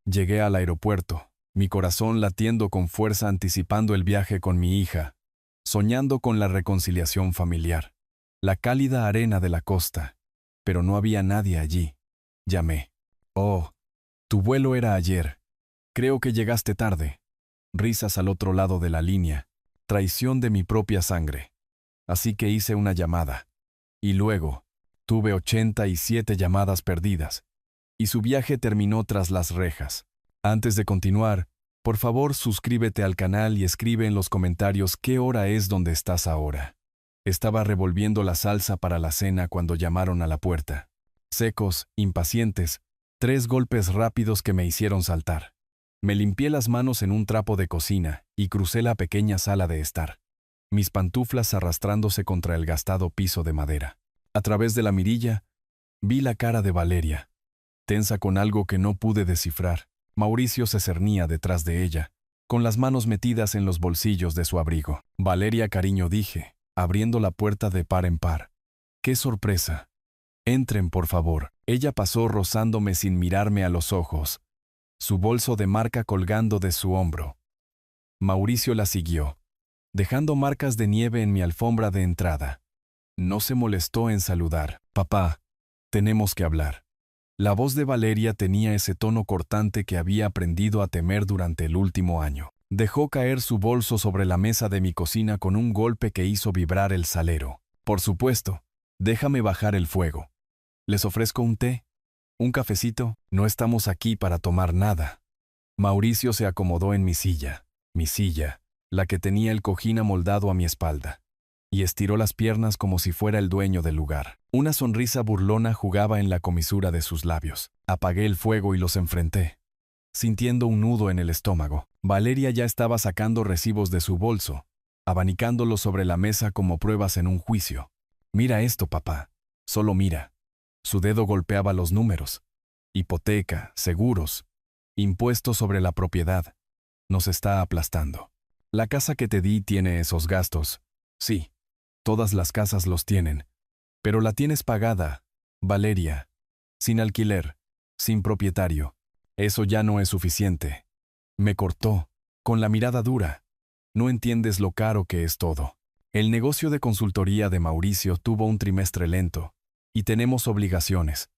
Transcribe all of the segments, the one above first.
Llegué al aeropuerto, mi corazón latiendo con fuerza anticipando el viaje con mi hija, soñando con la reconciliación familiar, la cálida arena de la costa, pero no había nadie allí. Llamé. Oh, tu vuelo era ayer. Creo que llegaste tarde. Risas al otro lado de la línea, traición de mi propia sangre. Así que hice una llamada. Y luego, tuve 87 llamadas perdidas. Y su viaje terminó tras las rejas. Antes de continuar, por favor suscríbete al canal y escribe en los comentarios qué hora es donde estás ahora. Estaba revolviendo la salsa para la cena cuando llamaron a la puerta. Secos, impacientes, 3 golpes rápidos que me hicieron saltar. Me limpié las manos en un trapo de cocina y crucé la pequeña sala de estar, mis pantuflas arrastrándose contra el gastado piso de madera. A través de la mirilla, vi la cara de Valeria, tensa con algo que no pude descifrar. Mauricio se cernía detrás de ella, con las manos metidas en los bolsillos de su abrigo. Valeria, cariño, dije, abriendo la puerta de par en par. ¡Qué sorpresa! Entren, por favor. Ella pasó rozándome sin mirarme a los ojos, su bolso de marca colgando de su hombro. Mauricio la siguió, dejando marcas de nieve en mi alfombra de entrada. No se molestó en saludar. Papá, tenemos que hablar. La voz de Valeria tenía ese tono cortante que había aprendido a temer durante el último año. Dejó caer su bolso sobre la mesa de mi cocina con un golpe que hizo vibrar el salero. Por supuesto, déjame bajar el fuego. ¿Les ofrezco un té? ¿Un cafecito? No estamos aquí para tomar nada. Mauricio se acomodó en mi silla, la que tenía el cojín amoldado a mi espalda, y estiró las piernas como si fuera el dueño del lugar. Una sonrisa burlona jugaba en la comisura de sus labios. Apagué el fuego y los enfrenté, sintiendo un nudo en el estómago. Valeria ya estaba sacando recibos de su bolso, abanicándolos sobre la mesa como pruebas en un juicio. Mira esto, papá. Solo mira. Su dedo golpeaba los números. Hipoteca, seguros, impuestos sobre la propiedad. Nos está aplastando. La casa que te di tiene esos gastos. Sí, todas las casas los tienen. Pero la tienes pagada, Valeria, sin alquiler, sin propietario. Eso ya no es suficiente. Me cortó, con la mirada dura. No entiendes lo caro que es todo. El negocio de consultoría de Mauricio tuvo un trimestre lento, y tenemos obligaciones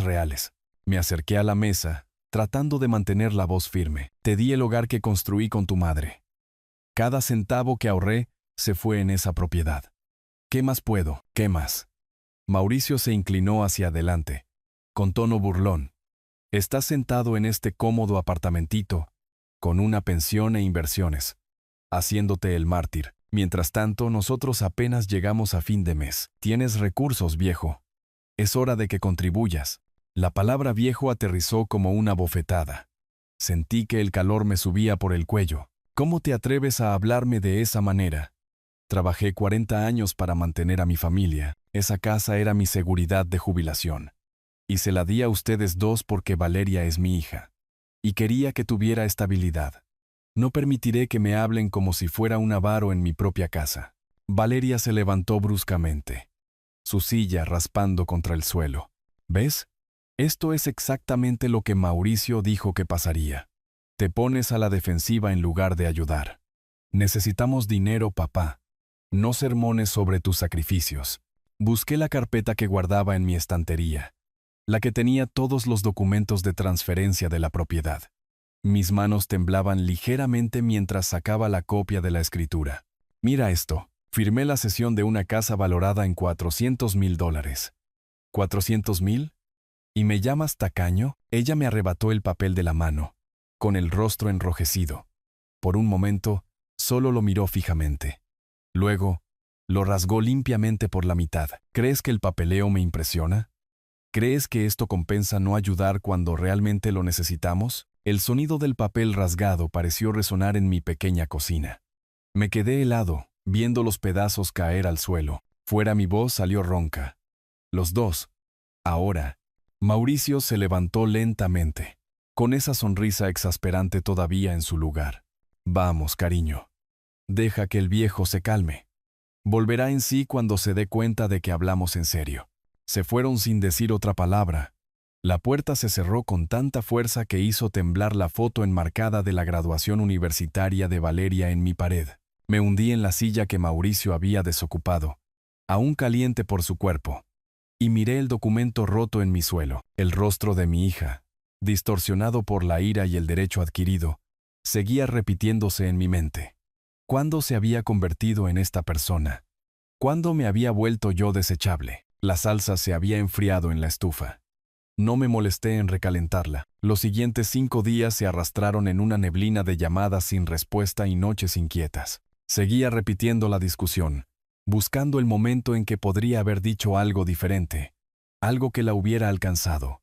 reales. Me acerqué a la mesa, tratando de mantener la voz firme. Te di el hogar que construí con tu madre. Cada centavo que ahorré se fue en esa propiedad. ¿Qué más puedo? ¿Qué más? Mauricio se inclinó hacia adelante, con tono burlón. Estás sentado en este cómodo apartamentito, con una pensión e inversiones, haciéndote el mártir. Mientras tanto, nosotros apenas llegamos a fin de mes. Tienes recursos, viejo. Es hora de que contribuyas. La palabra viejo aterrizó como una bofetada. Sentí que el calor me subía por el cuello. ¿Cómo te atreves a hablarme de esa manera? Trabajé 40 años para mantener a mi familia. Esa casa era mi seguridad de jubilación. Y se la di a ustedes dos porque Valeria es mi hija. Y quería que tuviera estabilidad. No permitiré que me hablen como si fuera un avaro en mi propia casa. Valeria se levantó bruscamente, su silla raspando contra el suelo. ¿Ves? Esto es exactamente lo que Mauricio dijo que pasaría. Te pones a la defensiva en lugar de ayudar. Necesitamos dinero, papá. No sermones sobre tus sacrificios. Busqué la carpeta que guardaba en mi estantería, la que tenía todos los documentos de transferencia de la propiedad. Mis manos temblaban ligeramente mientras sacaba la copia de la escritura. Mira esto. Firmé la cesión de una casa valorada en $400,000. ¿400,000? ¿Y me llamas tacaño? Ella me arrebató el papel de la mano, con el rostro enrojecido. Por un momento, solo lo miró fijamente. Luego, lo rasgó limpiamente por la mitad. ¿Crees que el papeleo me impresiona? ¿Crees que esto compensa no ayudar cuando realmente lo necesitamos? El sonido del papel rasgado pareció resonar en mi pequeña cocina. Me quedé helado, viendo los pedazos caer al suelo. Fuera mi voz salió ronca. Los dos. Ahora. Mauricio se levantó lentamente, con esa sonrisa exasperante todavía en su lugar. Vamos, cariño. Deja que el viejo se calme. Volverá en sí cuando se dé cuenta de que hablamos en serio. Se fueron sin decir otra palabra, La puerta se cerró con tanta fuerza que hizo temblar la foto enmarcada de la graduación universitaria de Valeria en mi pared. Me hundí en la silla que Mauricio había desocupado, aún caliente por su cuerpo, y miré el documento roto en mi suelo. El rostro de mi hija, distorsionado por la ira y el derecho adquirido, seguía repitiéndose en mi mente. ¿Cuándo se había convertido en esta persona? ¿Cuándo me había vuelto yo desechable? La salsa se había enfriado en la estufa. No me molesté en recalentarla. Los siguientes 5 días se arrastraron en una neblina de llamadas sin respuesta y noches inquietas. Seguía repitiendo la discusión, buscando el momento en que podría haber dicho algo diferente, algo que la hubiera alcanzado.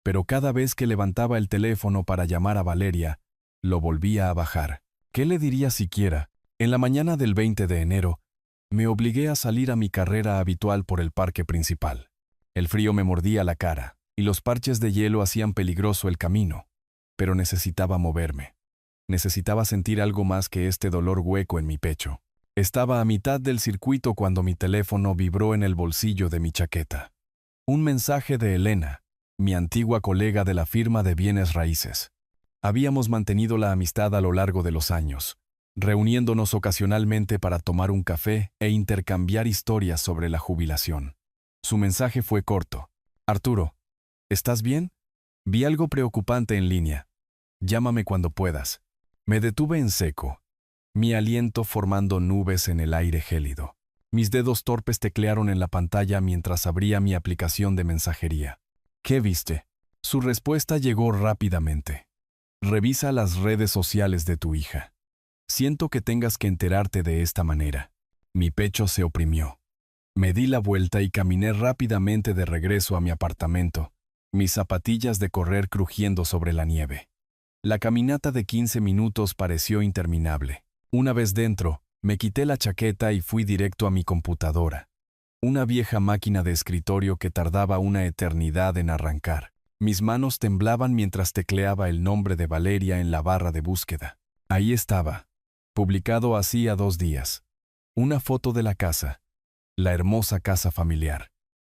Pero cada vez que levantaba el teléfono para llamar a Valeria, lo volvía a bajar. ¿Qué le diría siquiera? En la mañana del 20 de enero, me obligué a salir a mi carrera habitual por el parque principal. El frío me mordía la cara, y los parches de hielo hacían peligroso el camino, pero necesitaba moverme. Necesitaba sentir algo más que este dolor hueco en mi pecho. Estaba a mitad del circuito cuando mi teléfono vibró en el bolsillo de mi chaqueta. Un mensaje de Elena, mi antigua colega de la firma de bienes raíces. Habíamos mantenido la amistad a lo largo de los años, reuniéndonos ocasionalmente para tomar un café e intercambiar historias sobre la jubilación. Su mensaje fue corto. Arturo, ¿estás bien? Vi algo preocupante en línea. Llámame cuando puedas. Me detuve en seco, mi aliento formando nubes en el aire gélido. Mis dedos torpes teclearon en la pantalla mientras abría mi aplicación de mensajería. ¿Qué viste? Su respuesta llegó rápidamente. Revisa las redes sociales de tu hija. Siento que tengas que enterarte de esta manera. Mi pecho se oprimió. Me di la vuelta y caminé rápidamente de regreso a mi apartamento, mis zapatillas de correr crujiendo sobre la nieve. La caminata de 15 minutos pareció interminable. Una vez dentro, me quité la chaqueta y fui directo a mi computadora. Una vieja máquina de escritorio que tardaba una eternidad en arrancar. Mis manos temblaban mientras tecleaba el nombre de Valeria en la barra de búsqueda. Ahí estaba, publicado hacía 2 días. Una foto de la casa, la hermosa casa familiar,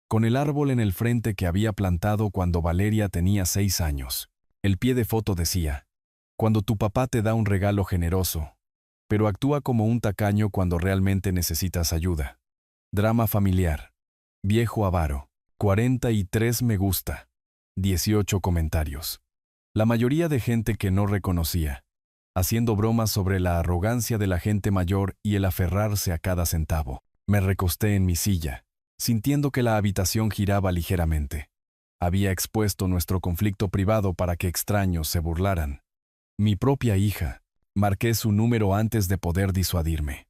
con el árbol en el frente que había plantado cuando Valeria tenía 6 años. El pie de foto decía: cuando tu papá te da un regalo generoso, pero actúa como un tacaño cuando realmente necesitas ayuda. Drama familiar. Viejo avaro. 43 me gusta. 18 comentarios. La mayoría de gente que no reconocía, haciendo bromas sobre la arrogancia de la gente mayor y el aferrarse a cada centavo. Me recosté en mi silla, sintiendo que la habitación giraba ligeramente. Había expuesto nuestro conflicto privado para que extraños se burlaran. Mi propia hija. Marqué su número antes de poder disuadirme.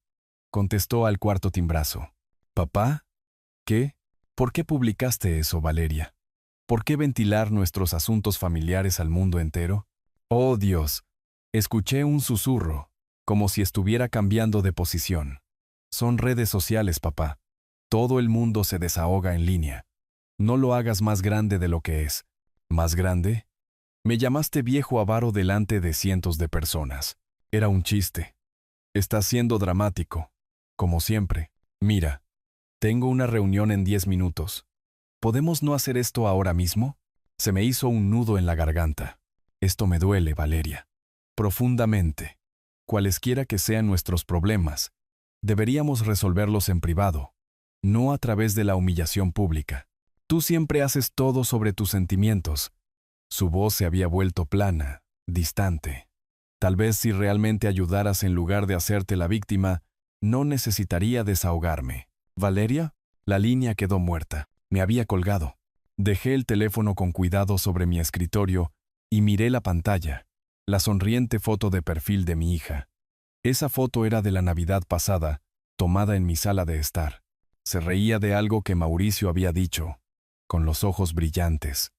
Contestó al cuarto timbrazo. ¿Papá? ¿Qué? ¿Por qué publicaste eso, Valeria? ¿Por qué ventilar nuestros asuntos familiares al mundo entero? ¡Oh, Dios! Escuché un susurro, como si estuviera cambiando de posición. Son redes sociales, papá. Todo el mundo se desahoga en línea. No lo hagas más grande de lo que es. ¿Más grande? Me llamaste viejo avaro delante de cientos de personas. Era un chiste. Estás siendo dramático, como siempre. Mira, tengo una reunión en 10 minutos. ¿Podemos no hacer esto ahora mismo? Se me hizo un nudo en la garganta. Esto me duele, Valeria. Profundamente. Cualesquiera que sean nuestros problemas, deberíamos resolverlos en privado, no a través de la humillación pública. Tú siempre haces todo sobre tus sentimientos. Su voz se había vuelto plana, distante. Tal vez si realmente ayudaras en lugar de hacerte la víctima, no necesitaría desahogarme. ¿Valeria? La línea quedó muerta. Me había colgado. Dejé el teléfono con cuidado sobre mi escritorio y miré la pantalla, la sonriente foto de perfil de mi hija. Esa foto era de la Navidad pasada, tomada en mi sala de estar. Se reía de algo que Mauricio había dicho, con los ojos brillantes.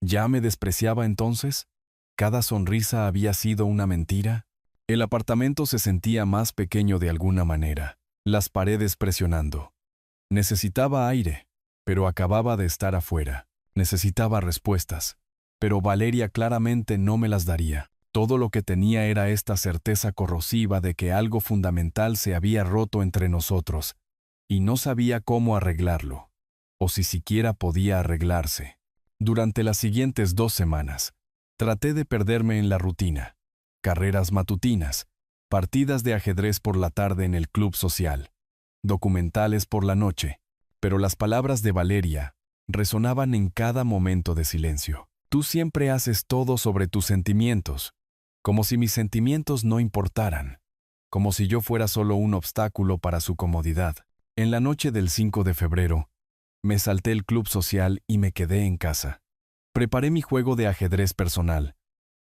¿Ya me despreciaba entonces? ¿Cada sonrisa había sido una mentira? El apartamento se sentía más pequeño de alguna manera, las paredes presionando. Necesitaba aire, pero acababa de estar afuera. Necesitaba respuestas, pero Valeria claramente no me las daría. Todo lo que tenía era esta certeza corrosiva de que algo fundamental se había roto entre nosotros, y no sabía cómo arreglarlo, o si siquiera podía arreglarse. Durante las siguientes 2 semanas, traté de perderme en la rutina. Carreras matutinas, partidas de ajedrez por la tarde en el club social, documentales por la noche, pero las palabras de Valeria resonaban en cada momento de silencio. Tú siempre haces todo sobre tus sentimientos, como si mis sentimientos no importaran, como si yo fuera solo un obstáculo para su comodidad. En la noche del 5 de febrero, me salté el club social y me quedé en casa. Preparé mi juego de ajedrez personal,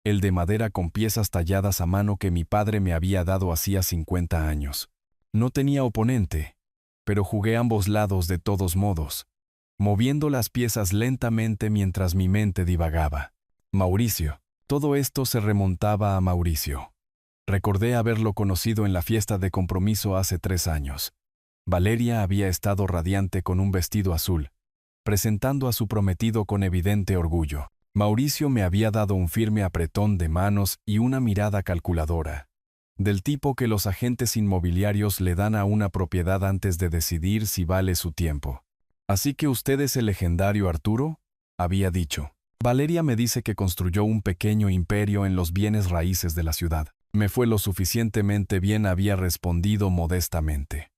el de madera con piezas talladas a mano que mi padre me había dado hacía 50 años. No tenía oponente, pero jugué ambos lados de todos modos, moviendo las piezas lentamente mientras mi mente divagaba. Mauricio. Todo esto se remontaba a Mauricio. Recordé haberlo conocido en la fiesta de compromiso hace 3 años. Valeria había estado radiante con un vestido azul, presentando a su prometido con evidente orgullo. Mauricio me había dado un firme apretón de manos y una mirada calculadora, del tipo que los agentes inmobiliarios le dan a una propiedad antes de decidir si vale su tiempo. «¿Así que usted es el legendario Arturo?», había dicho. Valeria me dice que construyó un pequeño imperio en los bienes raíces de la ciudad. Me fue lo suficientemente bien, había respondido modestamente.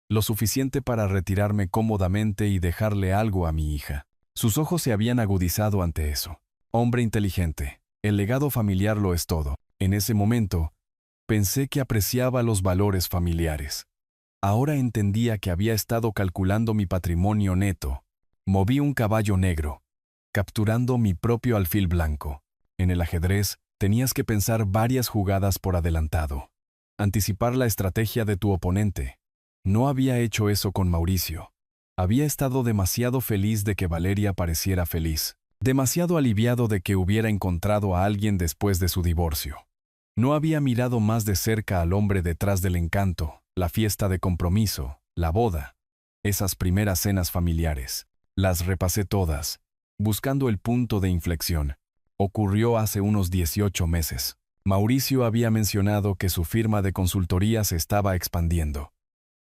Lo suficiente para retirarme cómodamente y dejarle algo a mi hija. Sus ojos se habían agudizado ante eso. Hombre inteligente, el legado familiar lo es todo. En ese momento, pensé que apreciaba los valores familiares. Ahora entendía que había estado calculando mi patrimonio neto. Moví un caballo negro, capturando mi propio alfil blanco. En el ajedrez, tenías que pensar varias jugadas por adelantado. Anticipar la estrategia de tu oponente. No había hecho eso con Mauricio. Había estado demasiado feliz de que Valeria pareciera feliz. Demasiado aliviado de que hubiera encontrado a alguien después de su divorcio. No había mirado más de cerca al hombre detrás del encanto, la fiesta de compromiso, la boda, esas primeras cenas familiares. Las repasé todas, buscando el punto de inflexión. Ocurrió hace unos 18 meses. Mauricio había mencionado que su firma de consultoría se estaba expandiendo.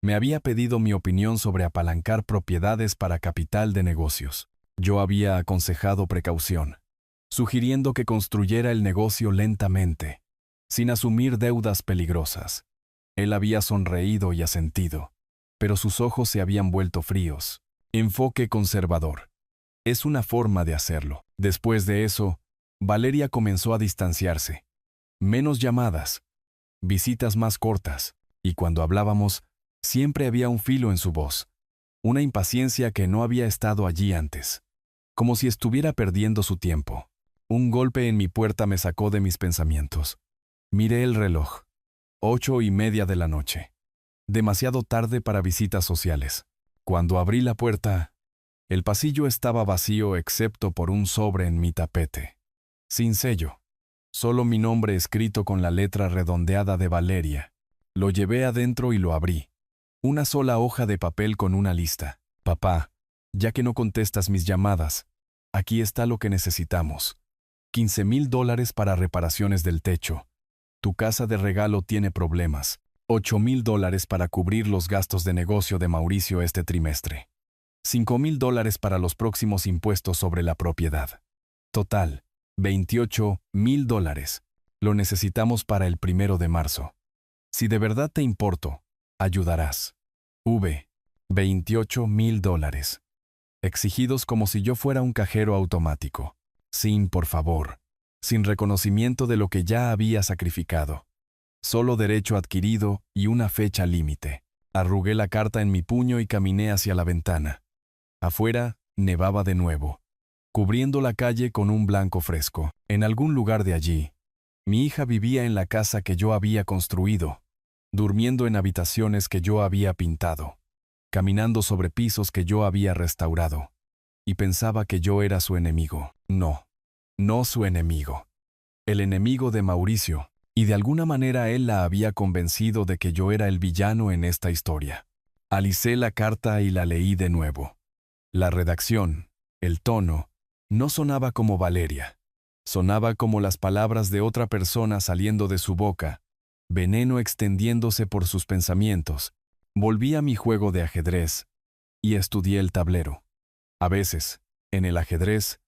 Me había pedido mi opinión sobre apalancar propiedades para capital de negocios. Yo había aconsejado precaución, sugiriendo que construyera el negocio lentamente, sin asumir deudas peligrosas. Él había sonreído y asentido, pero sus ojos se habían vuelto fríos. Enfoque conservador. Es una forma de hacerlo. Después de eso, Valeria comenzó a distanciarse. Menos llamadas, visitas más cortas, y cuando hablábamos, siempre había un filo en su voz, una impaciencia que no había estado allí antes, como si estuviera perdiendo su tiempo. Un golpe en mi puerta me sacó de mis pensamientos. Miré el reloj. 8:30 de la noche. Demasiado tarde para visitas sociales. Cuando abrí la puerta, el pasillo estaba vacío excepto por un sobre en mi tapete. Sin sello. Solo mi nombre escrito con la letra redondeada de Valeria. Lo llevé adentro y lo abrí. Una sola hoja de papel con una lista. Papá, ya que no contestas mis llamadas, aquí está lo que necesitamos. $15,000 para reparaciones del techo. Tu casa de regalo tiene problemas. $8,000 para cubrir los gastos de negocio de Mauricio este trimestre. $5,000 para los próximos impuestos sobre la propiedad. Total, $28,000. Lo necesitamos para el 1 de marzo. Si de verdad te importo, ayudarás. $28,000. Exigidos como si yo fuera un cajero automático. Sin, por favor. Sin reconocimiento de lo que ya había sacrificado. Solo derecho adquirido y una fecha límite. Arrugué la carta en mi puño y caminé hacia la ventana. Afuera, nevaba de nuevo, cubriendo la calle con un blanco fresco. En algún lugar de allí, mi hija vivía en la casa que yo había construido, durmiendo en habitaciones que yo había pintado, caminando sobre pisos que yo había restaurado, y pensaba que yo era su enemigo. No, no su enemigo. El enemigo de Mauricio, y de alguna manera él la había convencido de que yo era el villano en esta historia. Alicé la carta y la leí de nuevo. La redacción, el tono, no sonaba como Valeria. Sonaba como las palabras de otra persona saliendo de su boca, veneno extendiéndose por sus pensamientos. Volví a mi juego de ajedrez y estudié el tablero. A veces, en el ajedrez,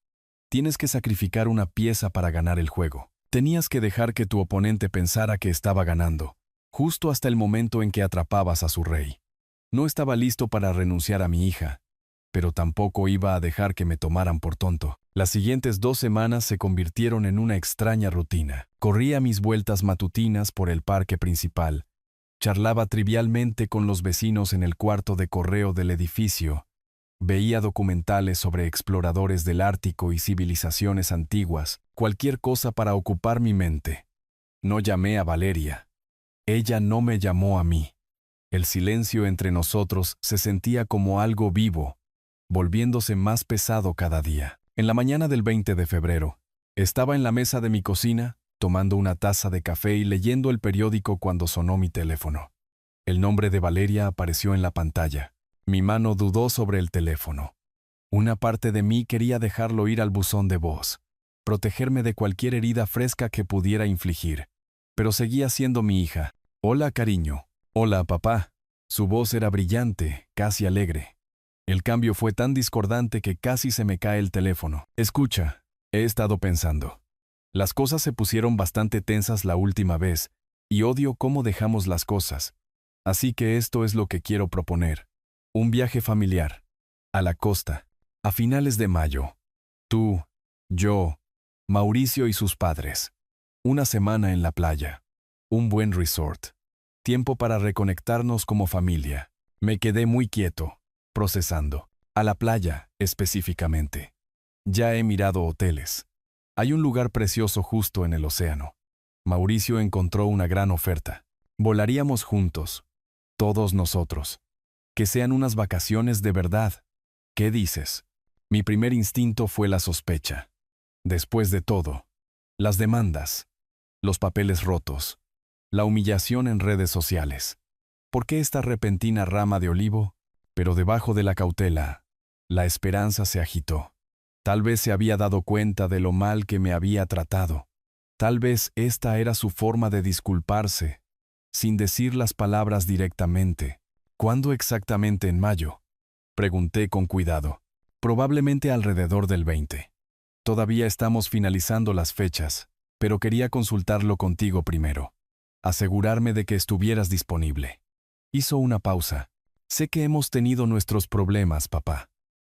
Tienes que sacrificar una pieza para ganar el juego. Tenías que dejar que tu oponente pensara que estaba ganando, justo hasta el momento en que atrapabas a su rey. No estaba listo para renunciar a mi hija, pero tampoco iba a dejar que me tomaran por tonto. Las siguientes 2 semanas se convirtieron en una extraña rutina. Corría mis vueltas matutinas por el parque principal. Charlaba trivialmente con los vecinos en el cuarto de correo del edificio. Veía documentales sobre exploradores del Ártico y civilizaciones antiguas, cualquier cosa para ocupar mi mente. No llamé a Valeria. Ella no me llamó a mí. El silencio entre nosotros se sentía como algo vivo, volviéndose más pesado cada día. En la mañana del 20 de febrero, estaba en la mesa de mi cocina, tomando una taza de café y leyendo el periódico cuando sonó mi teléfono. El nombre de Valeria apareció en la pantalla. Mi mano dudó sobre el teléfono. Una parte de mí quería dejarlo ir al buzón de voz, protegerme de cualquier herida fresca que pudiera infligir. Pero seguía siendo mi hija. Hola, cariño. Hola, papá. Su voz era brillante, casi alegre. El cambio fue tan discordante que casi se me cae el teléfono. Escucha, he estado pensando. Las cosas se pusieron bastante tensas la última vez, y odio cómo dejamos las cosas. Así que esto es lo que quiero proponer. Un viaje familiar. A la costa. A finales de mayo. Tú, yo, Mauricio y sus padres. Una semana en la playa. Un buen resort. Tiempo para reconectarnos como familia. Me quedé muy quieto, procesando. A la playa, específicamente. Ya he mirado hoteles. Hay un lugar precioso justo en el océano. Mauricio encontró una gran oferta. Volaríamos juntos. Todos nosotros. Que sean unas vacaciones de verdad. ¿Qué dices? Mi primer instinto fue la sospecha. Después de todo, las demandas, los papeles rotos, la humillación en redes sociales. ¿Por qué esta repentina rama de olivo? Pero debajo de la cautela, la esperanza se agitó. Tal vez se había dado cuenta de lo mal que me había tratado. Tal vez esta era su forma de disculparse, sin decir las palabras directamente. ¿Cuándo exactamente en mayo? Pregunté con cuidado. Probablemente alrededor del 20. Todavía estamos finalizando las fechas, pero quería consultarlo contigo primero. Asegurarme de que estuvieras disponible. Hizo una pausa. Sé que hemos tenido nuestros problemas, papá.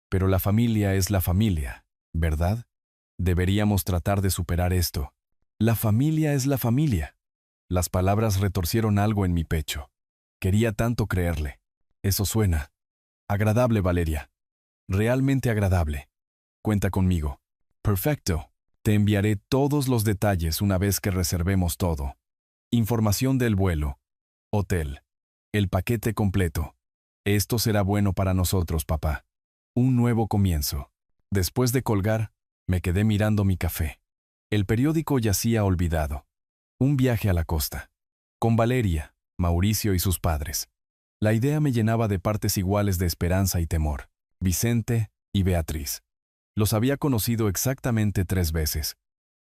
Pero la familia es la familia, ¿verdad? Deberíamos tratar de superar esto. La familia es la familia. Las palabras retorcieron algo en mi pecho. Quería tanto creerle. Eso suena agradable, Valeria. Realmente agradable. Cuenta conmigo. Perfecto. Te enviaré todos los detalles una vez que reservemos todo. Información del vuelo. Hotel. El paquete completo. Esto será bueno para nosotros, papá. Un nuevo comienzo. Después de colgar, me quedé mirando mi café. El periódico yacía olvidado. Un viaje a la costa. Con Valeria, Mauricio y sus padres. La idea me llenaba de partes iguales de esperanza y temor. Vicente y Beatriz. Los había conocido exactamente 3 veces,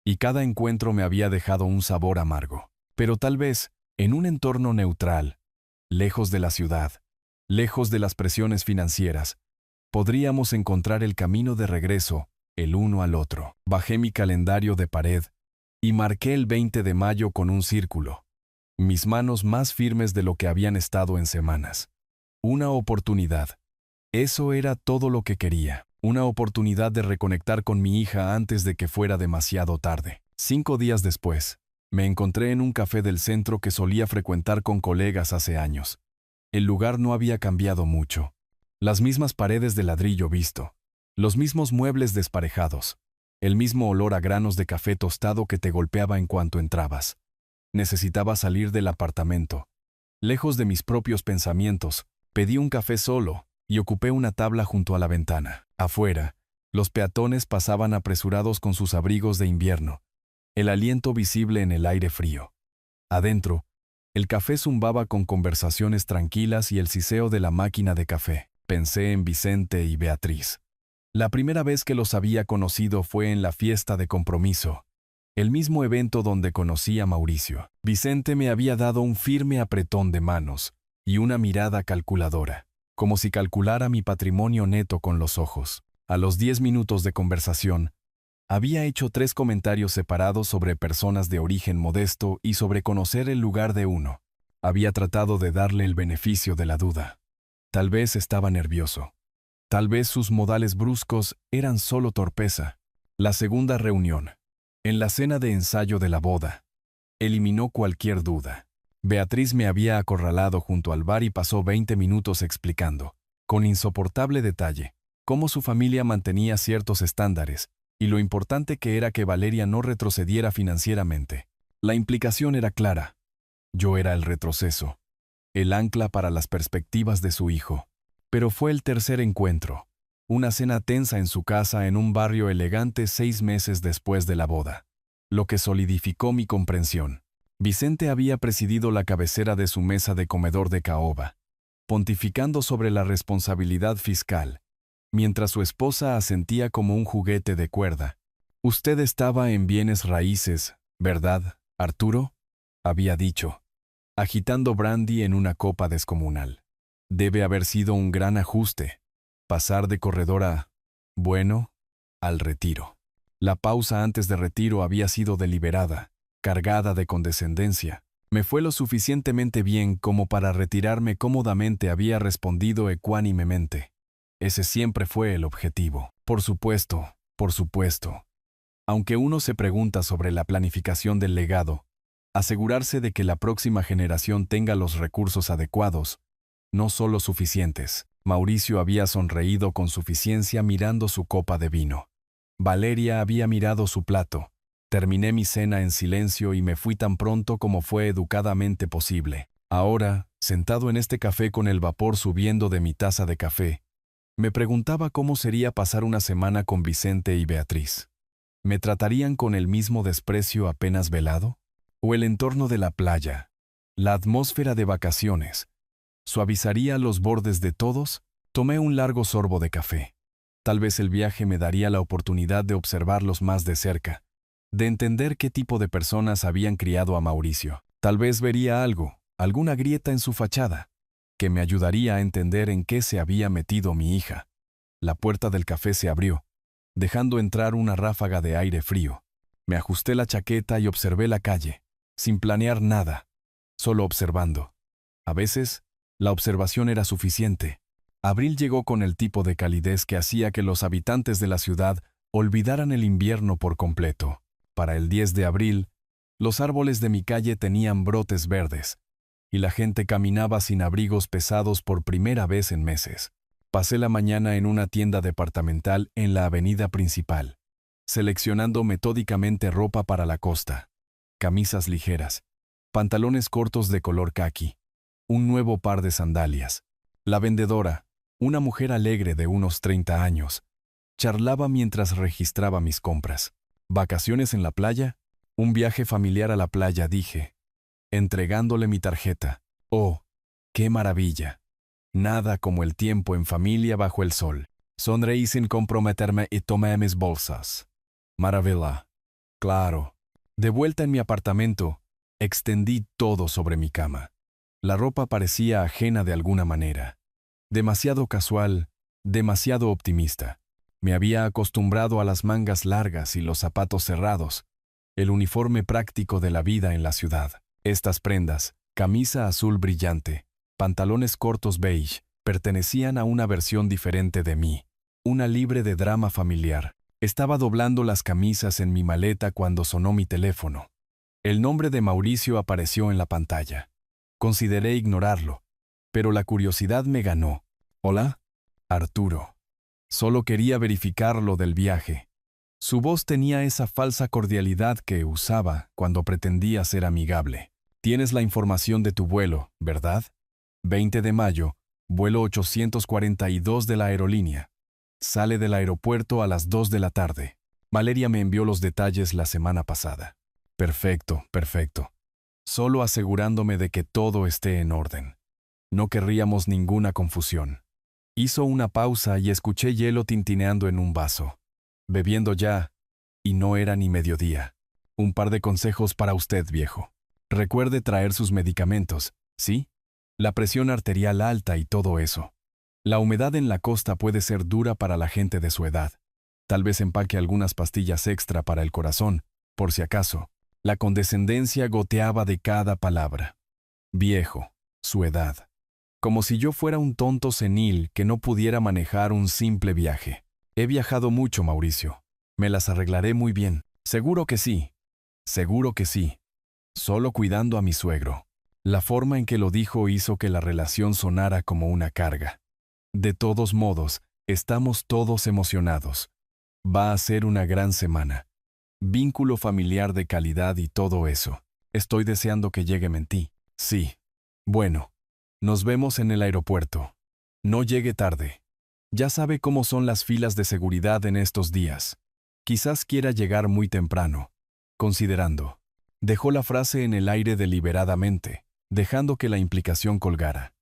y cada encuentro me había dejado un sabor amargo. Pero tal vez, en un entorno neutral, lejos de la ciudad, lejos de las presiones financieras, podríamos encontrar el camino de regreso, el uno al otro. Bajé mi calendario de pared y marqué el 20 de mayo con un círculo. Mis manos más firmes de lo que habían estado en semanas. Una oportunidad. Eso era todo lo que quería. Una oportunidad de reconectar con mi hija antes de que fuera demasiado tarde. 5 días después, me encontré en un café del centro que solía frecuentar con colegas hace años. El lugar no había cambiado mucho. Las mismas paredes de ladrillo visto. Los mismos muebles desparejados. El mismo olor a granos de café tostado que te golpeaba en cuanto entrabas. Necesitaba salir del apartamento. Lejos de mis propios pensamientos, pedí un café solo y ocupé una tabla junto a la ventana. Afuera, los peatones pasaban apresurados con sus abrigos de invierno, el aliento visible en el aire frío. Adentro, el café zumbaba con conversaciones tranquilas y el siseo de la máquina de café. Pensé en Vicente y Beatriz. La primera vez que los había conocido fue en la fiesta de compromiso, el mismo evento donde conocí a Mauricio. Vicente me había dado un firme apretón de manos y una mirada calculadora, como si calculara mi patrimonio neto con los ojos. A los 10 minutos de conversación, Había hecho 3 comentarios separados sobre personas de origen modesto y sobre conocer el lugar de uno. Había tratado de darle el beneficio de la duda. Tal vez estaba nervioso. Tal vez sus modales bruscos eran solo torpeza. La segunda reunión, en la cena de ensayo de la boda, eliminó cualquier duda. Beatriz me había acorralado junto al bar y pasó 20 minutos explicando, con insoportable detalle, cómo su familia mantenía ciertos estándares y lo importante que era que Valeria no retrocediera financieramente. La implicación era clara. Yo era el retroceso, el ancla para las perspectivas de su hijo. Pero fue el tercer encuentro, una cena tensa en su casa en un barrio elegante 6 meses después de la boda, lo que solidificó mi comprensión. Vicente había presidido la cabecera de su mesa de comedor de caoba, pontificando sobre la responsabilidad fiscal, mientras su esposa asentía como un juguete de cuerda. «Usted estaba en bienes raíces, ¿verdad, Arturo?», había dicho, agitando brandy en una copa descomunal. Debe haber sido un gran ajuste, pasar de corredor a, bueno, al retiro. La pausa antes de retiro había sido deliberada, cargada de condescendencia. Me fue lo suficientemente bien como para retirarme cómodamente, había respondido ecuánimemente. Ese siempre fue el objetivo. Por supuesto, por supuesto. Aunque uno se pregunta sobre la planificación del legado, asegurarse de que la próxima generación tenga los recursos adecuados, no solo suficientes. Mauricio había sonreído con suficiencia mirando su copa de vino. Valeria había mirado su plato. Terminé mi cena en silencio y me fui tan pronto como fue educadamente posible. Ahora, sentado en este café con el vapor subiendo de mi taza de café, me preguntaba cómo sería pasar una semana con Vicente y Beatriz. ¿Me tratarían con el mismo desprecio apenas velado? ¿O el entorno de la playa, la atmósfera de vacaciones, suavizaría los bordes de todos? Tomé un largo sorbo de café. Tal vez el viaje me daría la oportunidad de observarlos más de cerca, de entender qué tipo de personas habían criado a Mauricio. Tal vez vería algo, alguna grieta en su fachada, que me ayudaría a entender en qué se había metido mi hija. La puerta del café se abrió, dejando entrar una ráfaga de aire frío. Me ajusté la chaqueta y observé la calle, sin planear nada, solo observando. A veces, la observación era suficiente. Abril llegó con el tipo de calidez que hacía que los habitantes de la ciudad olvidaran el invierno por completo. Para el 10 de abril, los árboles de mi calle tenían brotes verdes, y la gente caminaba sin abrigos pesados por primera vez en meses. Pasé la mañana en una tienda departamental en la avenida principal, seleccionando metódicamente ropa para la costa. Camisas ligeras, pantalones cortos de color caqui, un nuevo par de sandalias. La vendedora, una mujer alegre de unos 30 años, charlaba mientras registraba mis compras. ¿Vacaciones en la playa? Un viaje familiar a la playa, dije, entregándole mi tarjeta. ¡Oh, qué maravilla! Nada como el tiempo en familia bajo el sol. Sonreí sin comprometerme y tomé mis bolsas. Maravilla. Claro. De vuelta en mi apartamento, extendí todo sobre mi cama. La ropa parecía ajena de alguna manera. Demasiado casual, demasiado optimista. Me había acostumbrado a las mangas largas y los zapatos cerrados, el uniforme práctico de la vida en la ciudad. Estas prendas, camisa azul brillante, pantalones cortos beige, pertenecían a una versión diferente de mí, una libre de drama familiar. Estaba doblando las camisas en mi maleta cuando sonó mi teléfono. El nombre de Mauricio apareció en la pantalla. Consideré ignorarlo, pero la curiosidad me ganó. «Hola, Arturo». Solo quería verificar lo del viaje. Su voz tenía esa falsa cordialidad que usaba cuando pretendía ser amigable. «Tienes la información de tu vuelo, ¿verdad? 20 de mayo, vuelo 842 de la aerolínea. Sale del aeropuerto a las 2 de la tarde. Valeria me envió los detalles la semana pasada». «Perfecto, perfecto. Solo asegurándome de que todo esté en orden. No querríamos ninguna confusión». Hizo una pausa y escuché hielo tintineando en un vaso. Bebiendo ya, y no era ni mediodía. «Un par de consejos para usted, viejo. Recuerde traer sus medicamentos, ¿sí? La presión arterial alta y todo eso. La humedad en la costa puede ser dura para la gente de su edad. Tal vez empaque algunas pastillas extra para el corazón, por si acaso. La condescendencia goteaba de cada palabra. Viejo, su edad. Como si yo fuera un tonto senil que no pudiera manejar un simple viaje. He viajado mucho, Mauricio. Me las arreglaré muy bien. Seguro que sí. Seguro que sí. Solo cuidando a mi suegro. La forma en que lo dijo hizo que la relación sonara como una carga. De todos modos, estamos todos emocionados. Va a ser una gran semana. Vínculo familiar de calidad y todo eso. Estoy deseando que llegue Mentí. Sí. Bueno. Nos vemos en el aeropuerto. No llegue tarde. Ya sabe cómo son las filas de seguridad en estos días. Quizás quiera llegar muy temprano. Considerando. Dejó la frase en el aire deliberadamente, dejando que la implicación colgara.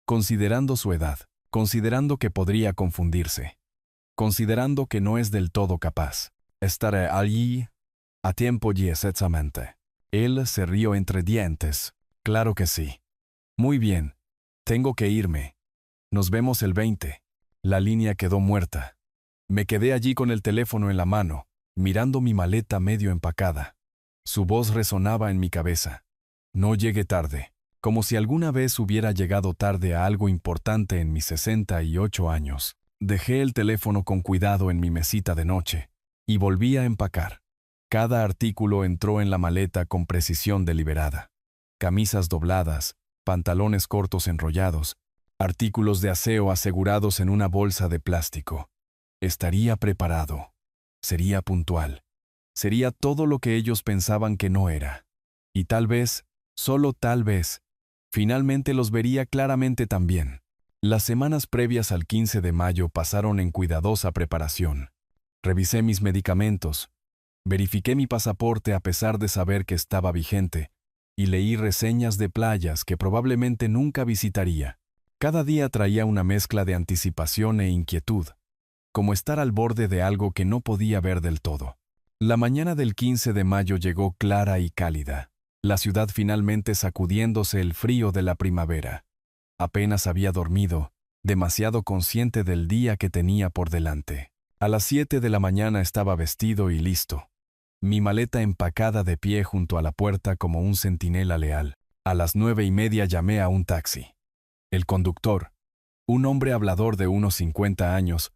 Considerando su edad. Considerando que podría confundirse. Considerando que no es del todo capaz. Estaré allí a tiempo y exactamente. Él se rió entre dientes. Claro que sí. Muy bien. Tengo que irme. Nos vemos el 20. La línea quedó muerta. Me quedé allí con el teléfono en la mano, mirando mi maleta medio empacada. Su voz resonaba en mi cabeza. No llegue tarde. Como si alguna vez hubiera llegado tarde a algo importante en mis 68 años. Dejé el teléfono con cuidado en mi mesita de noche y volví a empacar. Cada artículo entró en la maleta con precisión deliberada. Camisas dobladas, pantalones cortos enrollados, artículos de aseo asegurados en una bolsa de plástico. Estaría preparado. Sería puntual. Sería todo lo que ellos pensaban que no era. Y tal vez, solo tal vez, finalmente los vería claramente también. Las semanas previas al 15 de mayo pasaron en cuidadosa preparación. Revisé mis medicamentos, verifiqué mi pasaporte a pesar de saber que estaba vigente, y leí reseñas de playas que probablemente nunca visitaría. Cada día traía una mezcla de anticipación e inquietud, como estar al borde de algo que no podía ver del todo. La mañana del 15 de mayo llegó clara y cálida, la ciudad finalmente sacudiéndose el frío de la primavera. Apenas había dormido, demasiado consciente del día que tenía por delante. A las 7 de la mañana estaba vestido y listo. Mi maleta empacada de pie junto a la puerta como un centinela leal. A las 9:30 llamé a un taxi. El conductor, un hombre hablador de unos 50 años,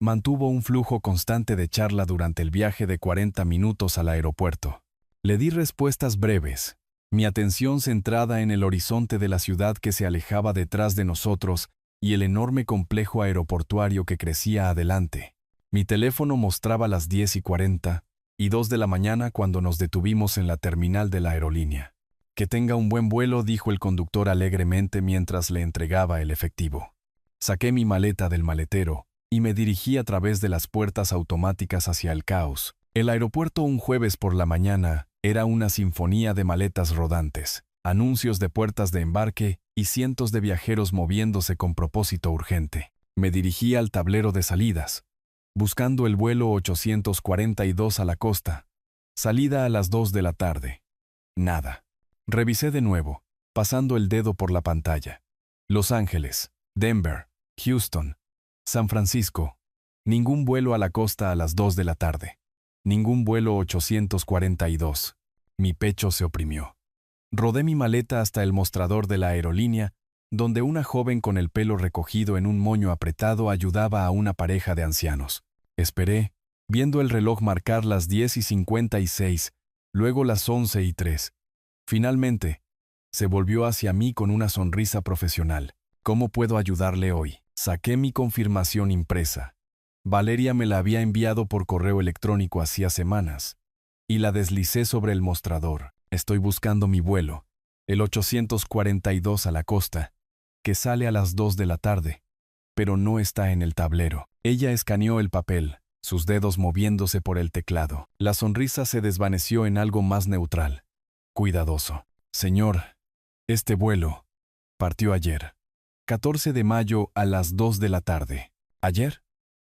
mantuvo un flujo constante de charla durante el viaje de 40 minutos al aeropuerto. Le di respuestas breves, mi atención centrada en el horizonte de la ciudad que se alejaba detrás de nosotros y el enorme complejo aeroportuario que crecía adelante. Mi teléfono mostraba las 10:40 y 2 de la mañana cuando nos detuvimos en la terminal de la aerolínea. Que tenga un buen vuelo, dijo el conductor alegremente mientras le entregaba el efectivo. Saqué mi maleta del maletero y me dirigí a través de las puertas automáticas hacia el caos. El aeropuerto un jueves por la mañana era una sinfonía de maletas rodantes, anuncios de puertas de embarque y cientos de viajeros moviéndose con propósito urgente. Me dirigí al tablero de salidas, buscando el vuelo 842 a la costa. Salida a las 2 de la tarde. Nada. Revisé de nuevo, pasando el dedo por la pantalla. Los Ángeles, Denver, Houston, San Francisco. Ningún vuelo a la costa a las 2 de la tarde. Ningún vuelo 842. Mi pecho se oprimió. Rodé mi maleta hasta el mostrador de la aerolínea, donde una joven con el pelo recogido en un moño apretado ayudaba a una pareja de ancianos. Esperé, viendo el reloj marcar las 10:56, luego las 11:03. Finalmente, se volvió hacia mí con una sonrisa profesional. ¿Cómo puedo ayudarle hoy? Saqué mi confirmación impresa. Valeria me la había enviado por correo electrónico hacía semanas, y la deslicé sobre el mostrador. Estoy buscando mi vuelo, el 842 a la costa, que sale a las 2 de la tarde, pero no está en el tablero. Ella escaneó el papel, sus dedos moviéndose por el teclado. La sonrisa se desvaneció en algo más neutral. Cuidadoso. Señor, este vuelo partió ayer, 14 de mayo a las 2 de la tarde. ¿Ayer?